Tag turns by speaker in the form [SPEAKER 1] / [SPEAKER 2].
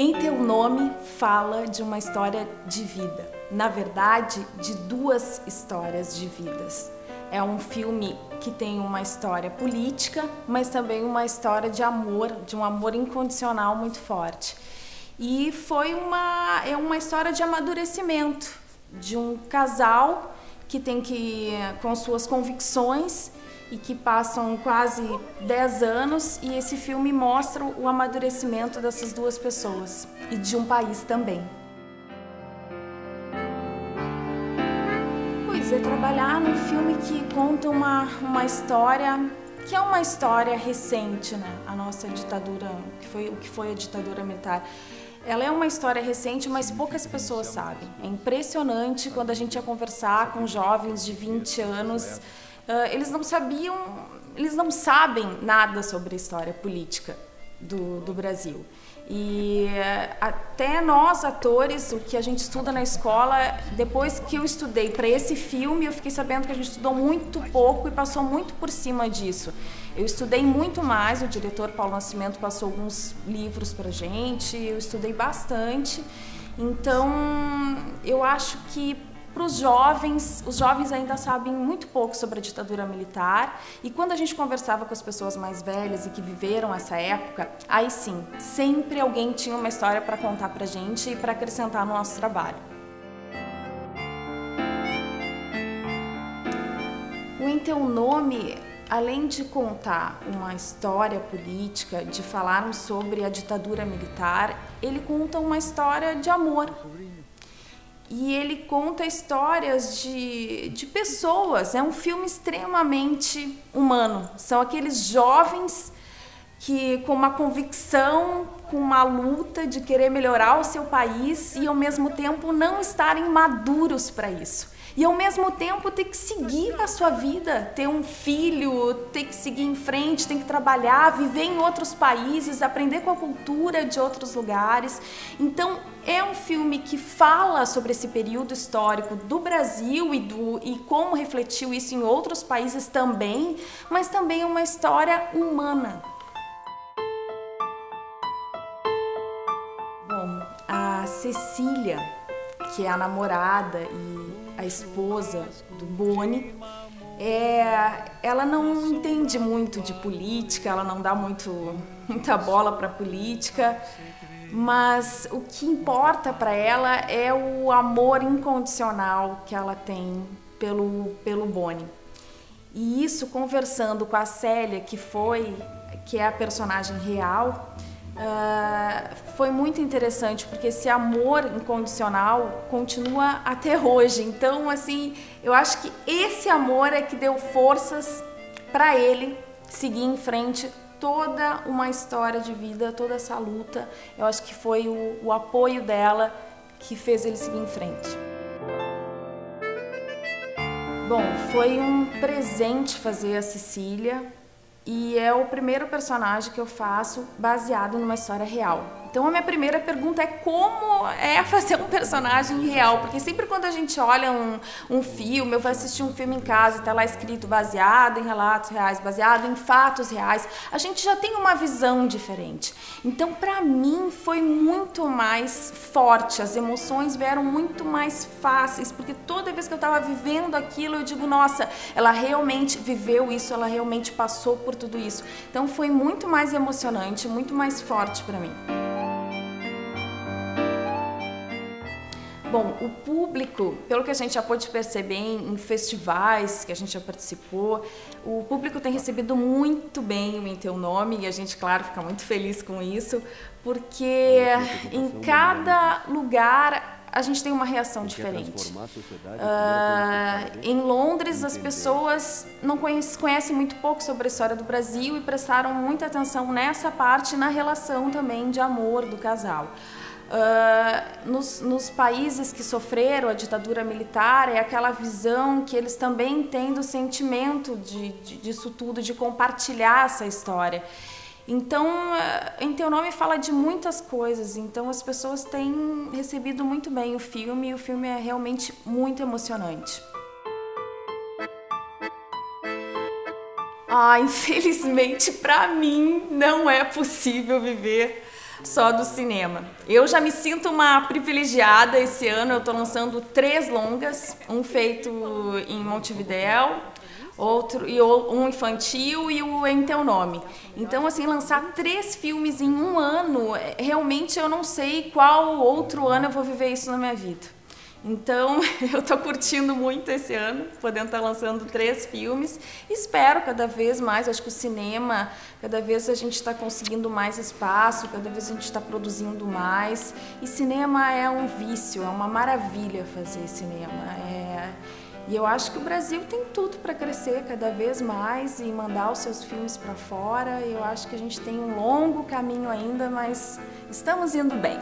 [SPEAKER 1] Em Teu Nome fala de uma história de vida, na verdade, de duas histórias de vidas. É um filme que tem uma história política, mas também uma história de amor, de um amor incondicional muito forte. E é uma história de amadurecimento, de um casal que tem com suas convicções e que passam quase 10 anos, e esse filme mostra o amadurecimento dessas duas pessoas e de um país também. Pois é, trabalhar num filme que conta uma história que é uma história recente, né? A nossa ditadura, o que foi a ditadura militar. Ela é uma história recente, mas poucas pessoas sabem. É impressionante quando a gente ia conversar com jovens de 20 anos, eles não sabem nada sobre a história política do Brasil. E até nós, atores, o que a gente estuda na escola, depois que eu estudei para esse filme, eu fiquei sabendo que a gente estudou muito pouco e passou muito por cima disso. Eu estudei muito mais, o diretor Paulo Nascimento passou alguns livros para a gente, eu estudei bastante. Então, eu acho que para os jovens ainda sabem muito pouco sobre a ditadura militar, e quando a gente conversava com as pessoas mais velhas e que viveram essa época, aí sim, sempre alguém tinha uma história para contar para a gente e para acrescentar no nosso trabalho. O Em Teu Nome, além de contar uma história política, de falarmos sobre a ditadura militar, ele conta uma história de amor. E ele conta histórias de pessoas, é um filme extremamente humano. São aqueles jovens que, com uma convicção, com uma luta de querer melhorar o seu país e, ao mesmo tempo, não estarem maduros para isso. E, ao mesmo tempo, ter que seguir a sua vida, ter um filho, ter que seguir em frente, ter que trabalhar, viver em outros países, aprender com a cultura de outros lugares. Então, é um filme que fala sobre esse período histórico do Brasil e como refletiu isso em outros países também, mas também é uma história humana. Bom, a Cecília, que é a namorada e a esposa do Boni, ela não entende muito de política, ela não dá muita bola para política, mas o que importa para ela é o amor incondicional que ela tem pelo Boni. E isso, conversando com a Célia, que é a personagem real, foi muito interessante, porque esse amor incondicional continua até hoje. Então, assim, eu acho que esse amor é que deu forças para ele seguir em frente toda uma história de vida, toda essa luta. Eu acho que foi o apoio dela que fez ele seguir em frente. Bom, foi um presente fazer a Cecília. E é o primeiro personagem que eu faço baseado numa história real. Então a minha primeira pergunta é como é fazer um personagem real, porque sempre quando a gente olha um filme, eu vou assistir um filme em casa e tá lá escrito baseado em relatos reais, baseado em fatos reais, a gente já tem uma visão diferente. Então para mim foi muito mais forte, as emoções vieram muito mais fáceis, porque toda vez que eu estava vivendo aquilo, eu digo, nossa, ela realmente viveu isso, ela realmente passou por tudo isso. Então foi muito mais emocionante, muito mais forte para mim. Bom, o público, pelo que a gente já pôde perceber em festivais que a gente já participou, o público tem recebido muito bem o Em Teu Nome, e a gente, claro, fica muito feliz com isso, porque em cada lugar a gente tem uma reação diferente. Em Londres, as pessoas não conhecem muito pouco sobre a história do Brasil e prestaram muita atenção nessa parte, na relação também de amor do casal. Nos países que sofreram a ditadura militar, é aquela visão que eles também têm do sentimento disso tudo, de compartilhar essa história. Então, Em Teu Nome fala de muitas coisas, então as pessoas têm recebido muito bem o filme, e o filme é realmente muito emocionante. Infelizmente, para mim, não é possível viver só do cinema. Eu já me sinto uma privilegiada esse ano, eu estou lançando 3 longas, um feito em Montevidéu, um infantil e o Em Teu Nome. Então, assim, lançar 3 filmes em um ano, realmente eu não sei qual outro ano eu vou viver isso na minha vida. Então, eu estou curtindo muito esse ano, podendo estar lançando 3 filmes. Espero cada vez mais, acho que o cinema, cada vez a gente está conseguindo mais espaço, cada vez a gente está produzindo mais. E cinema é um vício, é uma maravilha fazer cinema. E eu acho que o Brasil tem tudo para crescer cada vez mais e mandar os seus filmes para fora. Eu acho que a gente tem um longo caminho ainda, mas estamos indo bem.